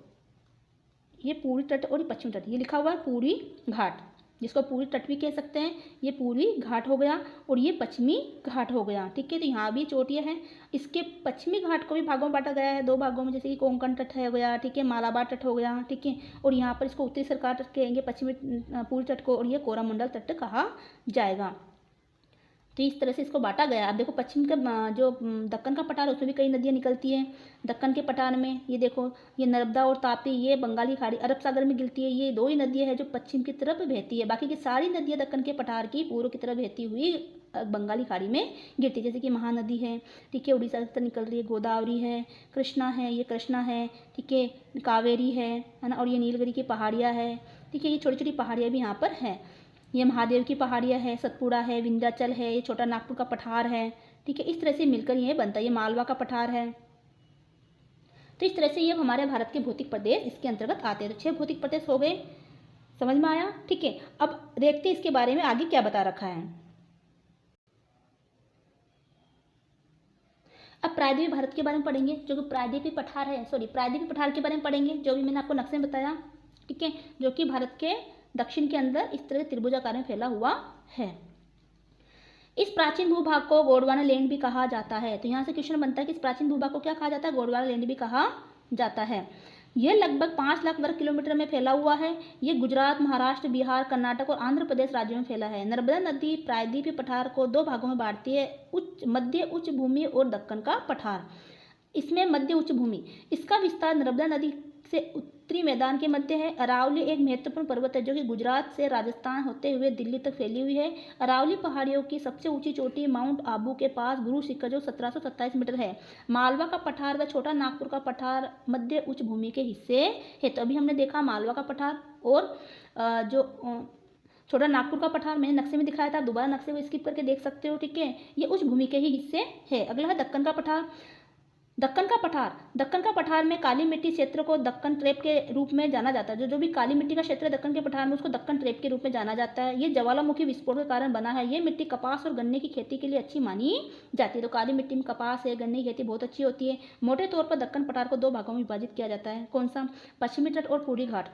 ये पूर्वी तट और ये पश्चिमी तट, ये लिखा हुआ है पूर्वी घाट, जिसको पूर्वी तट भी कह सकते हैं, ये पूर्वी घाट हो गया, और ये पश्चिमी घाट हो गया, ठीक है। तो यहाँ भी चोटियाँ हैं। इसके पश्चिमी घाट को भी भागों में बांटा गया है, 2 भागों में, जैसे कि कोंकण तट हो गया, ठीक है, मालाबार तट हो गया, ठीक है, और यहाँ पर इसको उत्तरी सरकार तट कहेंगे, पश्चिमी पूर्वी तट को, और ये कोरामंडल तट कहा जाएगा। तो इस तरह से इसको बांटा गया। अब देखो पश्चिम का जो दक्कन का पठार, उसमें भी कई नदियाँ निकलती हैं। दक्कन के पठार में ये देखो, ये नर्मदा और तापी, ये बंगाली खाड़ी अरब सागर में गिरती है। ये 2 ही नदियाँ हैं जो पश्चिम की तरफ बहती है, बाकी की सारी नदियाँ दक्कन के पठार की पूर्व की तरफ बहती हुई बंगाली खाड़ी में गिरती है। जैसे कि महानदी है, ठीक है, उड़ीसा से निकल रही है, गोदावरी है, कृष्णा है, ये कृष्णा है, ठीक है, कावेरी है ना, और ये नीलगिरी की पहाड़ियाँ है, ठीक है, ये छोटी छोटी पहाड़ियाँ भी यहाँ पर हैं। ये महादेव की पहाड़ियाँ है, सतपुड़ा है, विंध्याचल है, ये छोटा नागपुर का पठार है, ठीक है, इस तरह से मिलकर ये बनता है। ये मालवा का पठार है। तो इस तरह से ये हमारे भारत के भौतिक प्रदेश इसके अंतर्गत आते हैं। तो 6 भौतिक प्रदेश हो गए, समझ में आया, ठीक है। अब देखते हैं इसके बारे में आगे क्या बता रखा है। अब प्रायद्वीपीय भारत के बारे में पढ़ेंगे, जो कि प्रायद्वीपीय पठार है, प्रायद्वीपीय पठार के बारे में पढ़ेंगे, जो भी मैंने आपको नक्शे में बताया, ठीक है, जो कि भारत के दक्षिण के अंदर इस तरह त्रिभुजाकार में फैला हुआ है। इस प्राचीन भूभाग को गोंडवाना लैंड भी कहा जाता है। तो यहाँ से क्वेश्चन बनता है कि इस प्राचीन भूभाग को क्या कहा जाता है? गोंडवाना लैंड भी कहा जाता है। यह लगभग 5 लाख वर्ग किलोमीटर में फैला हुआ है। ये गुजरात, महाराष्ट्र, बिहार, कर्नाटक और आंध्र प्रदेश राज्यों में फैला है। नर्मदा नदी प्रायद्वीपीय पठार को 2 भागों में बांटती है, मध्य उच्च भूमि और दक्कन का पठार। इसमें मध्य उच्च भूमि, इसका विस्तार नर्मदा नदी से उत्तरी मैदान के मध्य है। अरावली एक महत्वपूर्ण पर्वत है जो कि गुजरात से राजस्थान होते हुए दिल्ली तक फैली हुई है। अरावली पहाड़ियों की सबसे ऊंची चोटी माउंट आबू के पास गुरु शिखर जो 1727 मीटर है। मालवा का पठार व छोटा नागपुर का पठार मध्य उच्च भूमि के हिस्से है। तो अभी हमने देखा मालवा का पठार और जो छोटा नागपुर का पठार मैंने नक्शे में दिखाया था, दोबारा नक्शे को स्किप करके देख सकते हो, ठीक है, ये उच्च भूमि के ही हिस्से है। अगला है दक्कन का पठार। दक्कन का पठार में काली मिट्टी क्षेत्र को दक्कन ट्रैप के रूप में जाना जाता है। जो भी काली मिट्टी का क्षेत्र है दक्कन के पठार में, उसको दक्कन ट्रैप के रूप में जाना जाता है। ये ज्वालामुखी विस्फोट के कारण बना है। ये मिट्टी कपास और गन्ने की खेती के लिए अच्छी मानी जाती है। तो काली मिट्टी में कपास है, गन्ने की खेती बहुत अच्छी होती है। मोटे तौर पर दक्कन पठार को 2 भागों में विभाजित किया जाता है। कौन सा? पश्चिमी तट और पूर्वी घाट,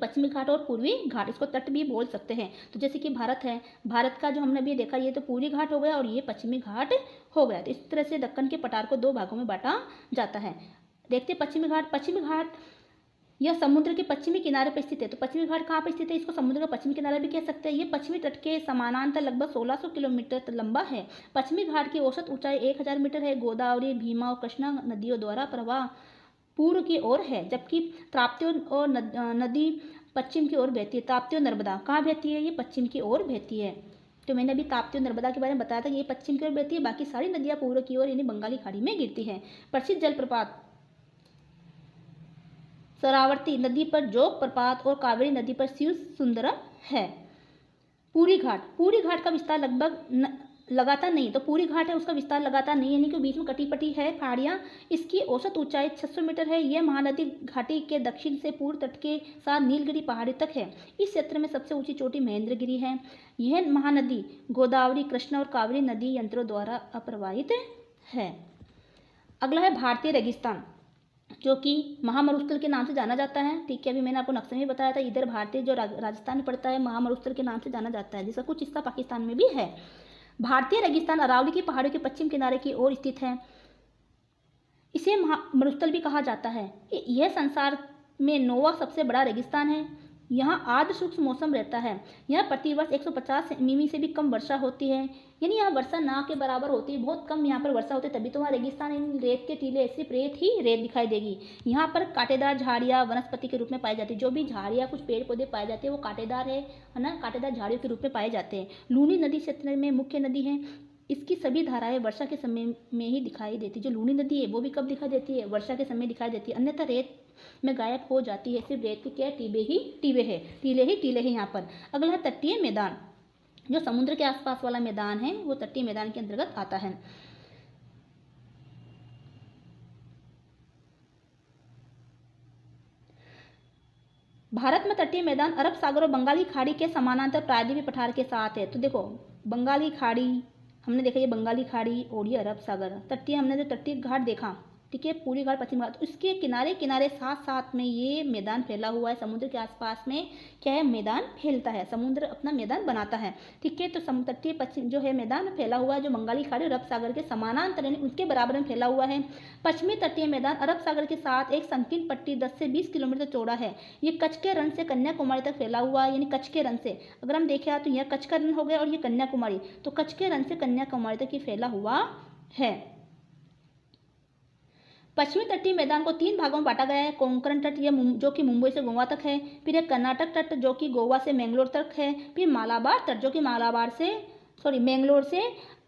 पश्चिमी घाट और पूर्वी घाट, इसको तट भी बोल सकते हैं। तो जैसे कि भारत है, भारत का जो हमने अभी देखा, ये तो पूर्वी घाट हो गया और ये पश्चिमी घाट हो गया। तो इस तरह से दक्कन के पठार को 2 भागों में बांटा जाता है। देखते पश्चिमी घाट यह समुद्र के पश्चिमी किनारे पर स्थित है। तो पश्चिमी घाट कहाँ पर स्थित है? इसको समुद्र का पश्चिमी किनारा भी कह सकते हैं। ये पश्चिमी तट के समानांतर लगभग 1600 किलोमीटर लंबा है। पश्चिमी घाट की औसत ऊंचाई 1000 मीटर है। गोदावरी, भीमा और कृष्णा नदियों द्वारा प्रवाह पूर्व की ओर है, जबकि ताप्ती और नदी पश्चिम की ओर बहती है। ताप्ती और नर्मदा कहाँ बहती है? ये पश्चिम की ओर बहती है। तो मैंने अभी ताप्ती और नर्मदा के बारे में बताया था कि ये पश्चिम की ओर बहती है, बाकी सारी नदियाँ पूर्व की ओर यानी बंगाली खाड़ी में गिरती हैं। प्रसिद्ध जलप्रपात शरावती नदी पर जोग प्रपात और कावेरी नदी पर शिव सुंदरम है। पूरी घाट का विस्तार लगभग लगातार नहीं, तो पूरी घाट है उसका विस्तार लगातार नहीं, यानी कि बीच में कटी पटी है पहाड़ियाँ। इसकी औसत ऊंचाई 600 मीटर है। यह महानदी घाटी के दक्षिण से पूर्व तट के साथ नीलगिरी पहाड़ी तक है। इस क्षेत्र में सबसे ऊंची चोटी महेंद्रगिरी है। यह महानदी गोदावरी, कृष्णा और कावेरी नदी यंत्रों द्वारा अप्रवाहित है। अगला है भारतीय रेगिस्तान, जो कि महामरुस्थल के नाम से जाना जाता है। ठीक है, अभी मैंने आपको नक्शे में बताया था, इधर भारतीय जो राजस्थान में पड़ता है महामरुस्थल के नाम से जाना जाता है, जिसका कुछ हिस्सा पाकिस्तान में भी है। भारतीय रेगिस्तान अरावली की पहाड़ियों के पश्चिम किनारे की ओर स्थित है। इसे मरुस्थल भी कहा जाता है। यह संसार में 9वां सबसे बड़ा रेगिस्तान है। यहाँ आर्द्र शुष्क मौसम रहता है। यहाँ प्रतिवर्ष 150 मिमी से भी कम वर्षा होती है, यानी यहाँ वर्षा ना के बराबर होती है, बहुत कम यहाँ पर वर्षा होती है। तभी तो वहाँ रेगिस्तान यानी रेत के टीले, सिर्फ रेत ही रेत दिखाई देगी। यहाँ पर कांटेदार झाड़ियाँ वनस्पति के रूप में पाई जाती है। जो भी झाड़ियाँ कुछ पेड़ पौधे पाए जाते हैं वो कांटेदार है ना, कांटेदार झाड़ियों के रूप में पाए जाते हैं। लूनी नदी क्षेत्र में मुख्य नदी है। इसकी सभी धाराएं वर्षा के समय में ही दिखाई देती है। जो लूनी नदी है वो भी कब दिखाई देती है? वर्षा के समय दिखाई देती है, अन्यथा रेत में गायब हो जाती है। सिर्फ रेत के क्या टीले हैं यहाँ पर। अगला है तटीय मैदान, जो समुद्र के आसपास वाला मैदान है वो तटीय मैदान के अंतर्गत आता है। भारत में तटीय मैदान अरब सागर और बंगाली खाड़ी के समानांतर प्रायद्वीपीय पठार के साथ है। तो देखो, बंगाली खाड़ी हमने देखा, ये बंगाली खाड़ी और ये अरब सागर। तटीय हमने जो तटीय घाट देखा, ठीक है, पूरी घाट पश्चिम घाट, तो इसके किनारे किनारे साथ साथ में ये मैदान फैला हुआ है। समुद्र के आसपास में क्या है, मैदान फैलता है, समुद्र अपना मैदान बनाता है। ठीक है, तो तटीय पश्चिम जो है मैदान फैला हुआ है, जो बंगाली खाड़ी और अरब सागर के समानांतर यानी उसके बराबर में फैला हुआ है। पश्चिमी तटीय मैदान अरब सागर के साथ एक संकीर्ण पट्टी 10 से 20 किलोमीटर चौड़ा है। ये कच्छ के रण से कन्याकुमारी तक फैला हुआ है, यानी कच्छ के रण से अगर हम देखें तो यह कच्छ का रण हो गया और ये कन्याकुमारी, तो कच्छ के रण से कन्याकुमारी तक ये फैला हुआ है। पश्चिमी तटीय मैदान को 3 भागों में बांटा गया है। कोंकण तट जो कि मुंबई से गोवा तक है, फिर एक कर्नाटक तट जो कि गोवा से मैंगलोर तक है, फिर मालाबार तट जो कि मैंगलोर से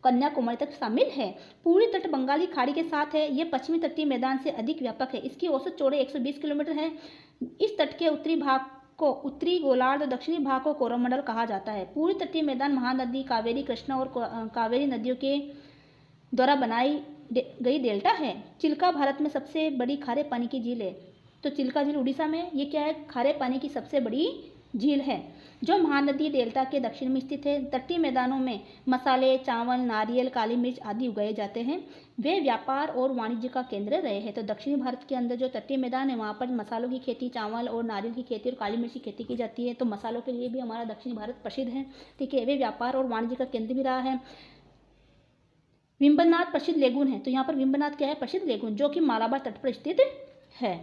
कन्याकुमारी तक शामिल है। पूरी तट बंगाली खाड़ी के साथ है। यह पश्चिमी तटीय मैदान से अधिक व्यापक है। इसकी औसत चौड़ाई 120 किलोमीटर है। इस तट के उत्तरी भाग को उत्तरी गोलार्ध और दक्षिणी भाग को कोरोमंडल कहा जाता है। पूरी तटीय मैदान महानदी कावेरी, कृष्णा और कावेरी नदियों के द्वारा बनाई गई डेल्टा है। चिल्का भारत में सबसे बड़ी खारे पानी की झील है। तो चिल्का झील उड़ीसा में, ये क्या है, खारे पानी की सबसे बड़ी झील है जो महानदी डेल्टा के दक्षिण में स्थित है। तटीय मैदानों में मसाले, चावल, नारियल, काली मिर्च आदि उगाए जाते हैं। वे व्यापार और वाणिज्य का केंद्र रहे हैं। तो दक्षिणी भारत के अंदर जो तटीय मैदान है वहाँ पर मसालों की खेती, चावल और नारियल की खेती और काली मिर्च की खेती की जाती है। तो मसालों के लिए भी हमारा दक्षिणी भारत प्रसिद्ध है। ठीक है, वे व्यापार और वाणिज्य का केंद्र भी रहा है। विम्बनाथ प्रसिद्ध लेगून है। तो यहाँ पर विम्बनाथ क्या है, प्रसिद्ध लेगून, जो कि मालाबार तट पर स्थित है।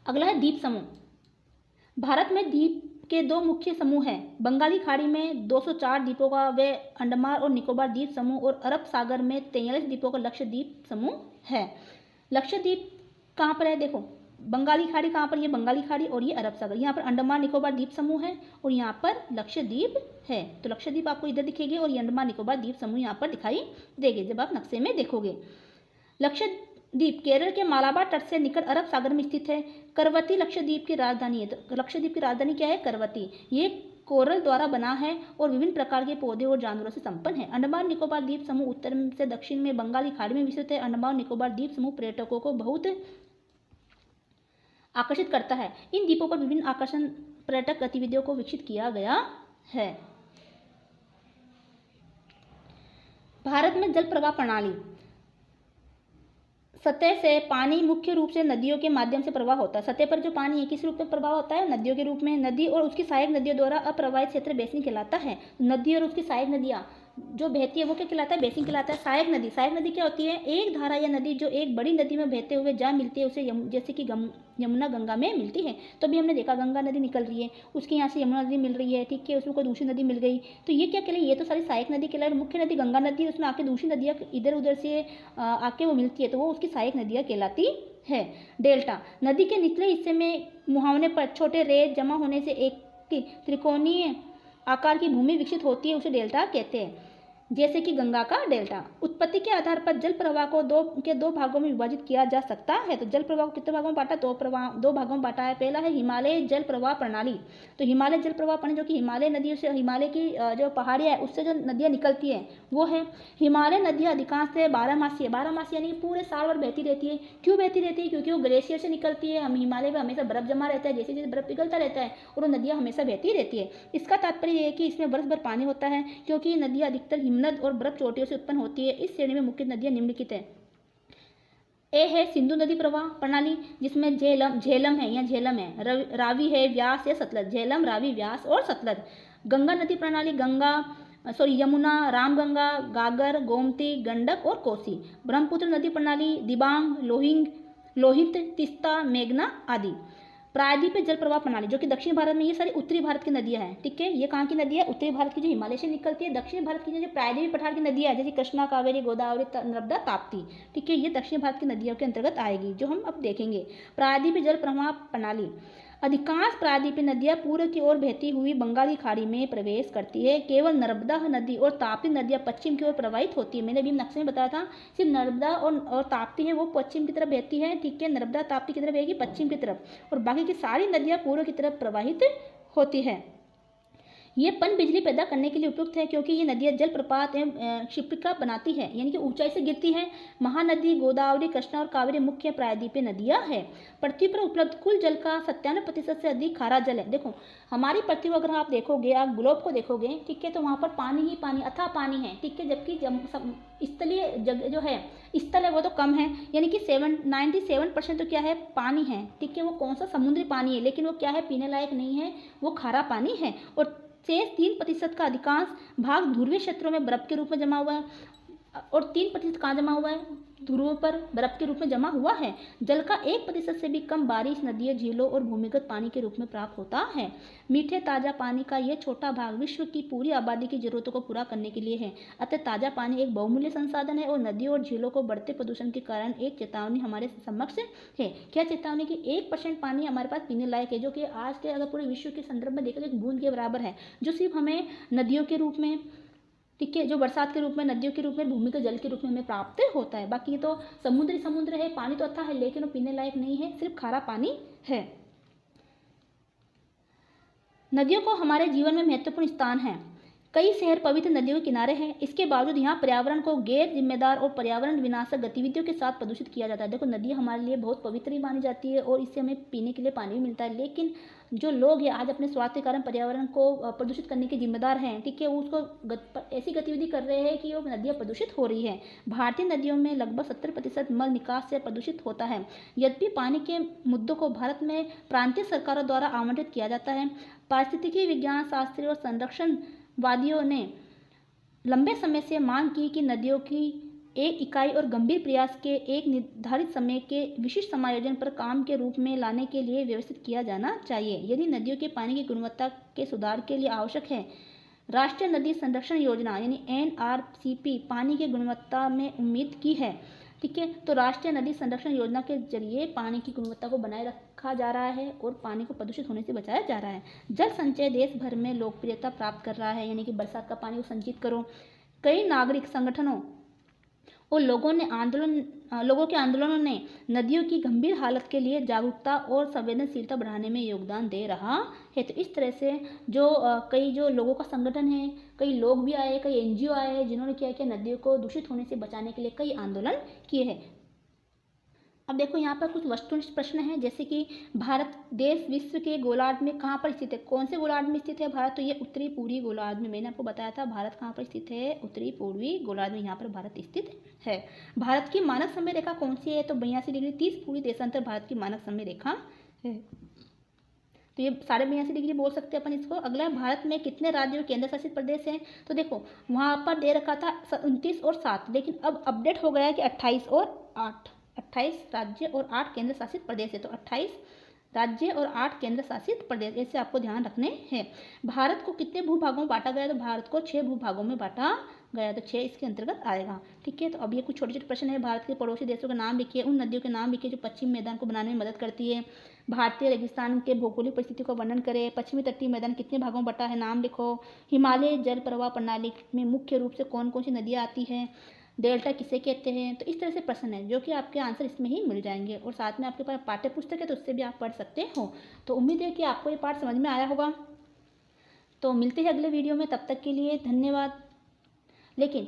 अगला है द्वीप समूह। भारत में द्वीप के 2 मुख्य समूह हैं। बंगाली खाड़ी में 204 द्वीपों का वे अंडमान और निकोबार द्वीप समूह और अरब सागर में 43 द्वीपों का लक्षद्वीप समूह है। लक्षद्वीप कहाँ पर है, देखो बंगाली खाड़ी कहाँ पर, ये बंगाली खाड़ी और ये अरब सागर। यहाँ पर अंडमान निकोबार द्वीप समूह है और यहाँ पर लक्षद्वीप है। तो लक्षद्वीप आपको इधर दिखेगी और ये अंडमान निकोबार द्वीप समूह यहाँ पर दिखाई देंगे जब आप नक्शे में देखोगे। लक्षद्वीप केरल के मालाबार तट से निकट अरब सागर में स्थित है। करवती लक्षद्वीप की राजधानी है। तो लक्षद्वीप की राजधानी क्या है, करवती। ये कोरल द्वारा बना है और विभिन्न प्रकार के पौधे और जानवरों से संपन्न है। अंडमान निकोबार द्वीप समूह उत्तर से दक्षिण में बंगाली खाड़ी में विस्तृत है। अंडमान निकोबार द्वीप समूह पर्यटकों को बहुत आकर्षित करता है। इन द्वीपों पर विभिन्न आकर्षण पर्यटक गतिविधियों को विकसित किया गया है। भारत में जल प्रवाह प्रणाली। सतह से पानी मुख्य रूप से नदियों के माध्यम से प्रवाह होता है। सतह पर जो पानी है किस रूप में प्रवाह होता है, नदियों के रूप में। नदी और उसकी सहायक नदियों द्वारा अप्रवाहित क्षेत्र बेसिन कहलाता है। नदी और उसकी सहायक नदियाँ जो बहती है वो क्या कहलाता है, बेसिन कहलाता है। सहायक नदी क्या होती है, एक धारा या नदी जो एक बड़ी नदी में बहते हुए जा मिलती है, उसे जैसे कि यमुना गंगा में मिलती है। तो अभी हमने देखा गंगा नदी निकल रही है, उसके यहाँ से यमुना नदी मिल रही है, ठीक है, उसमें कोई दूसरी नदी मिल गई, तो ये क्या कहलाई, ये तो सारी सहायक नदी कहलाई। मुख्य नदी गंगा नदी है, उसमें आके दूसरी नदियाँ इधर उधर से आके वो मिलती है, तो वो उसकी सहायक नदियाँ कहलाती है। डेल्टा नदी के निचले हिस्से में मुहावने पर छोटे रेत जमा होने से एक त्रिकोणीय आकार की भूमि विकसित होती है उसे डेल्टा कहते हैं, जैसे कि गंगा का डेल्टा। उत्पत्ति के आधार पर जल प्रवाह को दो भागों में विभाजित किया जा सकता है। तो जल प्रवाह को कितने भागों में बांटा? दो भागों में बांटा है। पहला है हिमालय जल प्रवाह प्रणाली। तो हिमालय जल प्रवाह प्रणाली जो कि हिमालय नदियों से, हिमालय की जो पहाड़ियाँ है उससे जो नदियाँ निकलती हैं वो है। हिमालय नदियाँ अधिकांश से बारहमासी है, बारहमासी यानी कि पूरे साल भर बहती रहती है। क्यों बहती रहती है? क्योंकि वो ग्लेशियर से निकलती है। हम हिमालय में हमेशा बर्फ जमा रहता है, जैसे जैसे बर्फ पिघलता रहता है और वो नदियाँ हमेशा बहती रहती है। इसका तात्पर्य ये है कि इसमें वर्ष भर पानी होता है, क्योंकि नदियाँ अधिकतर हिमनद और बर्फ चोटियों से उत्पन्न होती है। इस श्रेणी में मुख्य नदियाँ निम्नलिखित है। ए है सिंधु नदी प्रवाह प्रणाली, जिसमें झेलम है या झेलम है, रावी है, व्यास या सतलज। झेलम, रावी, व्यास और सतलज। गंगा नदी प्रणाली, यमुना, रामगंगा, गागर, गोमती, गंडक और कोसी। ब्रह्मपुत्र नदी प्रणाली, दिबांग, लोहित, तीस्ता, मेघना आदि। प्रायद्वीपीय जल प्रवाह प्रणाली जो कि दक्षिण भारत में, ये सारी उत्तरी भारत की नदियां हैं, ठीक है। ये कहाँ की नदी है? उत्तरी भारत की जो हिमालय से निकलती है। दक्षिण भारत की जो प्रायद्वीपीय पठार की नदियां है, जैसे कृष्णा, कावेरी, गोदावरी, नर्मदा, ताप्ती, ठीक है, ये दक्षिण भारत की नदियों के अंतर्गत आएगी, जो हम अब देखेंगे। प्रायद्वीपीय जल प्रवाह प्रणाली, अधिकांश प्रायद्वीपीय नदियां पूर्व की ओर बहती हुई बंगाल की खाड़ी में प्रवेश करती है। केवल नर्मदा नदी और ताप्ती नदियां पश्चिम की ओर प्रवाहित होती है। मैंने अभी नक्शे में बताया था, सिर्फ नर्मदा और ताप्ती है वो पश्चिम की तरफ बहती है, ठीक है। नर्मदा ताप्ती की तरफ बहेगी पश्चिम की तरफ, और बाकी की सारी नदियां पूर्व की तरफ प्रवाहित होती है। ये पन बिजली पैदा करने के लिए उपयुक्त है, क्योंकि ये नदियाँ जल प्रपात एवं क्षिप्रिका बनाती है, यानी कि ऊंचाई से गिरती हैं। महानदी, गोदावरी, कृष्णा और कावेरी मुख्य प्रायद्वीपीय नदियाँ हैं। पृथ्वी पर उपलब्ध कुल जल का 97% से अधिक खारा जल है। देखो हमारी पृथ्वी को अगर आप देखोगे, आप ग्लोब को देखोगे, ठीक है, तो वहाँ पर पानी ही पानी, अथाह पानी है, ठीक है। जबकि स्थलीय जगह जो है, स्थल है, वो तो कम है, यानी कि 97% तो क्या है? पानी है, ठीक है। वो कौन सा? समुद्री पानी है, लेकिन वो क्या है? पीने लायक नहीं है, वो खारा पानी है। और शेष 3% का अधिकांश भाग ध्रुवीय क्षेत्रों में बर्फ के रूप में जमा हुआ है। और 3% कहाँ जमा हुआ है? ध्रुवों पर बर्फ के रूप में जमा हुआ है। जल का 1% से भी कम बारिश, नदियों, झीलों और भूमिगत पानी के रूप में प्राप्त होता है। मीठे ताज़ा पानी का यह छोटा भाग विश्व की पूरी आबादी की जरूरतों को पूरा करने के लिए है। अतः ताज़ा पानी एक बहुमूल्य संसाधन है और नदियों और झीलों को बढ़ते प्रदूषण के कारण एक चेतावनी हमारे समक्ष है। क्या चेतावनी? की 1% पानी हमारे पास पीने लायक है, जो कि आज के अगर पूरे विश्व के संदर्भ में देखा तो एक बूंद के बराबर है, जो सिर्फ हमें नदियों के रूप में, ठीक है, जो बरसात के रूप में, नदियों के रूप में, भूमि के जल के रूप में हमें प्राप्त होता है। बाकी तो समुद्र है, पानी तो अच्छा है, लेकिन वो पीने लायक नहीं है, सिर्फ खारा पानी है। नदियों को हमारे जीवन में महत्वपूर्ण स्थान है। कई शहर पवित्र नदियों के किनारे हैं। इसके बावजूद यहाँ पर्यावरण को गैर जिम्मेदार और पर्यावरण विनाशक गतिविधियों के साथ प्रदूषित किया जाता है। देखो नदियाँ हमारे लिए बहुत पवित्र ही मानी जाती है और इससे हमें पीने के लिए पानी भी मिलता है, लेकिन जो लोग हैं आज अपने स्वार्थ के कारण पर्यावरण को प्रदूषित करने के जिम्मेदार हैं, ठीक है, वो उसको ऐसी गतिविधि कर रहे हैं कि वो नदियाँ प्रदूषित हो रही है। भारतीय नदियों में लगभग 70% मल निकास से प्रदूषित होता है। यद्यपि पानी के मुद्दों को भारत में प्रांतीय सरकारों द्वारा आवंटित किया जाता है। पारिस्थितिकी विज्ञान शास्त्री और संरक्षणवादियों ने लंबे समय से मांग की कि नदियों की एक इकाई और गंभीर प्रयास के एक निर्धारित समय के विशिष्ट समायोजन पर काम के रूप में लाने के लिए व्यवस्थित किया जाना चाहिए। यदि नदियों के पानी की गुणवत्ता के सुधार के लिए आवश्यक है, राष्ट्रीय नदी संरक्षण योजना यानी NRCP पानी की गुणवत्ता में उम्मीद की है, ठीक है। तो राष्ट्रीय नदी संरक्षण योजना के जरिए पानी की गुणवत्ता को बनाए रखा जा रहा है और पानी को प्रदूषित होने से बचाया जा रहा है। जल संचय देश भर में लोकप्रियता प्राप्त कर रहा है, यानी कि बरसात का पानी को संचित करो। कई नागरिक संगठनों और लोगों के आंदोलनों ने नदियों की गंभीर हालत के लिए जागरूकता और संवेदनशीलता बढ़ाने में योगदान दे रहा है। तो इस तरह से कई जो लोगों का संगठन है, कई लोग भी आए, कई NGO आए हैं, जिन्होंने क्या किया, नदियों को दूषित होने से बचाने के लिए कई आंदोलन किए हैं। अब देखो यहाँ पर कुछ वस्तुनिष्ठ प्रश्न हैं, जैसे कि भारत देश विश्व के गोलार्ध में कहाँ पर स्थित है? कौन से गोलार्ध में स्थित है भारत? तो ये उत्तरी पूर्वी गोलार्ध में। मैंने आपको बताया था भारत कहाँ पर स्थित है, उत्तरी पूर्वी गोलार्ध में, यहाँ पर भारत स्थित है। भारत की मानक समय रेखा कौन सी है? तो 82 डिग्री 30 पूर्वी देशांतर भारत की मानक समय रेखा है। तो ये 82.5 डिग्री बोल सकते हैं अपन इसको। अगला, भारत में कितने राज्य और केंद्र शासित प्रदेश हैं? तो देखो वहाँ पर दे रखा था 29 और 7, लेकिन अब अपडेट हो गया है कि 28 और 8, 28 राज्य और 8 केंद्र शासित प्रदेश है। तो 28 राज्य और 8 केंद्र शासित प्रदेश, ऐसे आपको ध्यान रखने हैं। भारत को कितने भूभागों में बांटा गया? तो भारत को 6 भूभागों में बांटा गया, तो 6 इसके अंतर्गत आएगा। ठीक है, तो अब ये कुछ छोटे छोटे प्रश्न है। भारत के पड़ोसी देशों के नाम लिखिए, उन नदियों के नाम लिखिए जो पश्चिमी मैदान को बनाने में मदद करती है। भारतीय रेगिस्तान के भौगोलिक परिस्थिति का वर्णन करें। पश्चिमी तटीय मैदान कितने भागों में बटा है, नाम लिखो। हिमालय जल प्रवाह प्रणाली में मुख्य रूप से कौन कौन सी नदियाँ आती हैं, डेल्टा किसे कहते हैं। तो इस तरह से प्रश्न है जो कि आपके आंसर इसमें ही मिल जाएंगे, और साथ में आपके पास पाठ्य पुस्तक है तो उससे भी आप पढ़ सकते हो। तो उम्मीद है कि आपको ये पाठ समझ में आया होगा। तो मिलते हैं अगले वीडियो में, तब तक के लिए धन्यवाद। लेकिन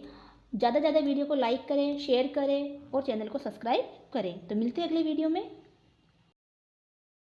ज़्यादा से ज़्यादा वीडियो को लाइक करें, शेयर करें और चैनल को सब्सक्राइब करें। तो मिलते हैं अगले वीडियो में।